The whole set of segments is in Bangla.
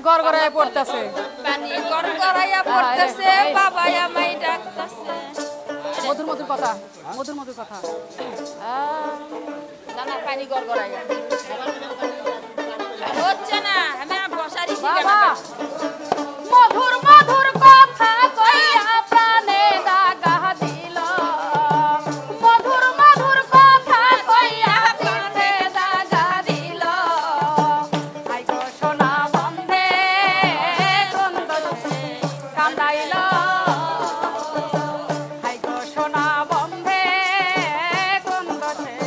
গড়গড়ায় পড়তেছে পানি গড়গড়াইয়া পড়তেছে বাবা আমায় ডাকতেছে মধুর মধুর কথা মধুর মধুর কথা জানা পানি গড়গড়াইয়া হচ্ছে না আমি বসারি বাবা মধুর মধুর কথা কইয়া প্রাণে দাগা দিল মধুর মধুর কথা কইয়া প্রাণে দাগা দিল আই গো সোনা বন্ধে কোন দোষে কান্দাইল আই গো সোনা বন্ধে কোন দোষে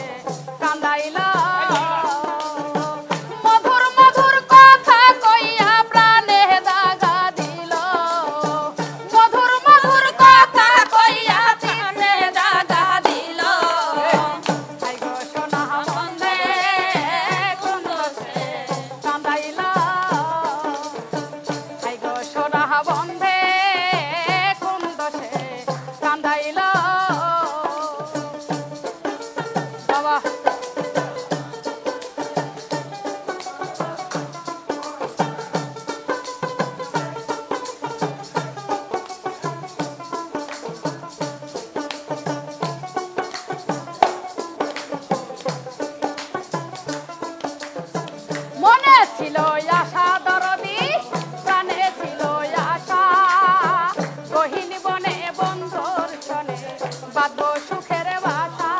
কান্দাইল মধুর মধুর কথা কইয়া প্রাণে দাগা দিল মধুর মধুর কথা কইয়া প্রাণে দাগা দিল আই গো সোনা বন্ধে কোন দোষে কান্দাইল আই গো সোনা বন্ধে কোন দোষে কান্দাইল বাবা মনে ছিল আশা দরদি প্রাণে ছিল আশা গহিনী বনে বন্ধুর সনে বাঁধব সুখের বাসা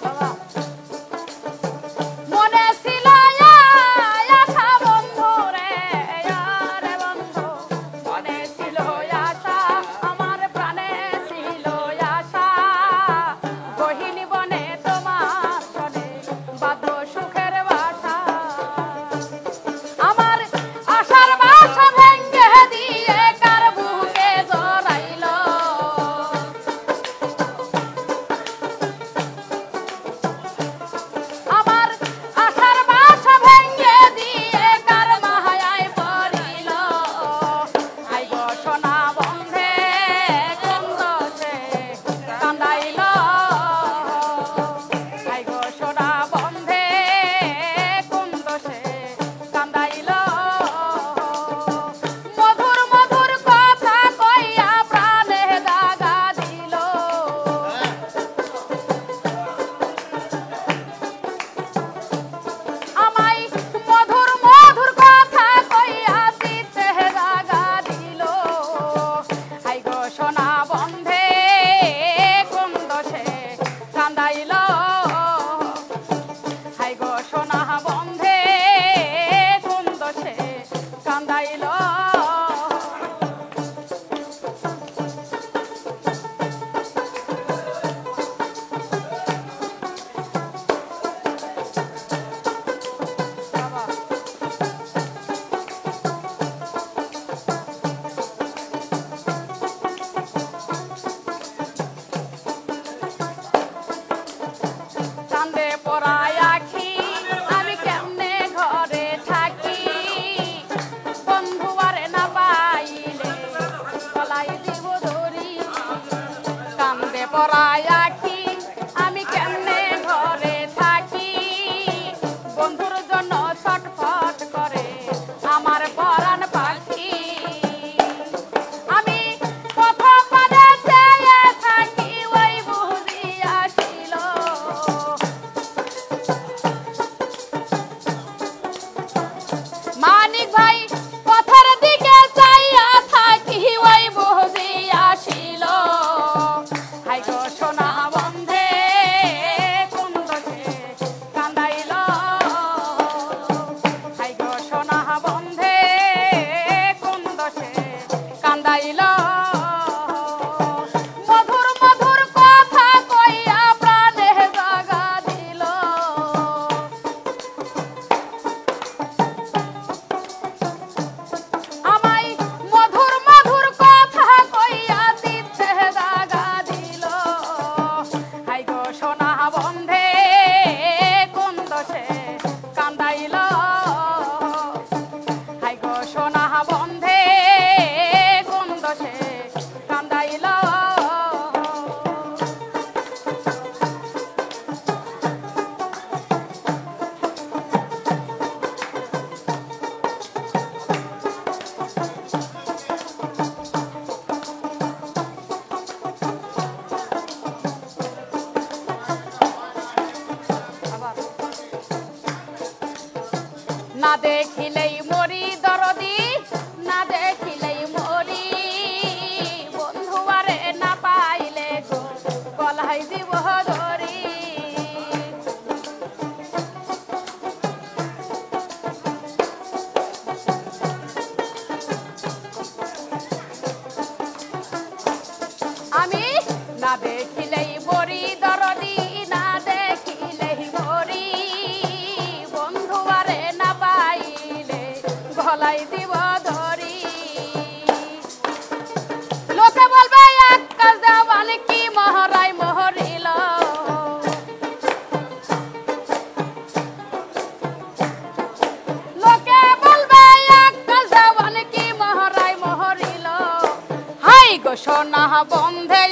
বাবা মনে ছিল আশা বন্ধু রে বন্ধু মনে ছিল আশা আমার প্রাণে ছিল আশা গহিনী বনে তোমার সনে বাঁধব সুখের বাসা আমার আশার বাসা ভেঙে দিয়ে কার বুকে জড়াইল আমার আশার বাসা ভেঙে দিয়ে কার মায়ায় পড়িল আই গো সোনা বন্ধে কোন দোষে কান্দাইল আই গো সোনা বন্ধে কোন দোষে কান্দাইল মধুর মধুর কথা কইয়া প্রাণে দাগা দিল আমায় মধুর মধুর কথা কইয়া চিত্তে দাগা দিল আই গো সোনা বন্ধে কোন দোষে কান্দাইল আই গো সোনা বন্ধে কোন দোষে কান্দাইল বাবা দেখিলেই মরি দরদি না দেখিলেই মরি বন্ধুয়ারে না পাইলে গো গলায় দিব ধরি আমি না দেখিলেই মরি দরদি না দেখিলেই মরি বন্ধুয়ারে না পাইলে গলায় দিব ধরি লোকে বলবে আকাশ দেওয়ান কি মহারায় মহরিল লোকে বলবে আকাশ দেওয়ান কি মহারায় মহরিল হাই গো সোনা বন্ধে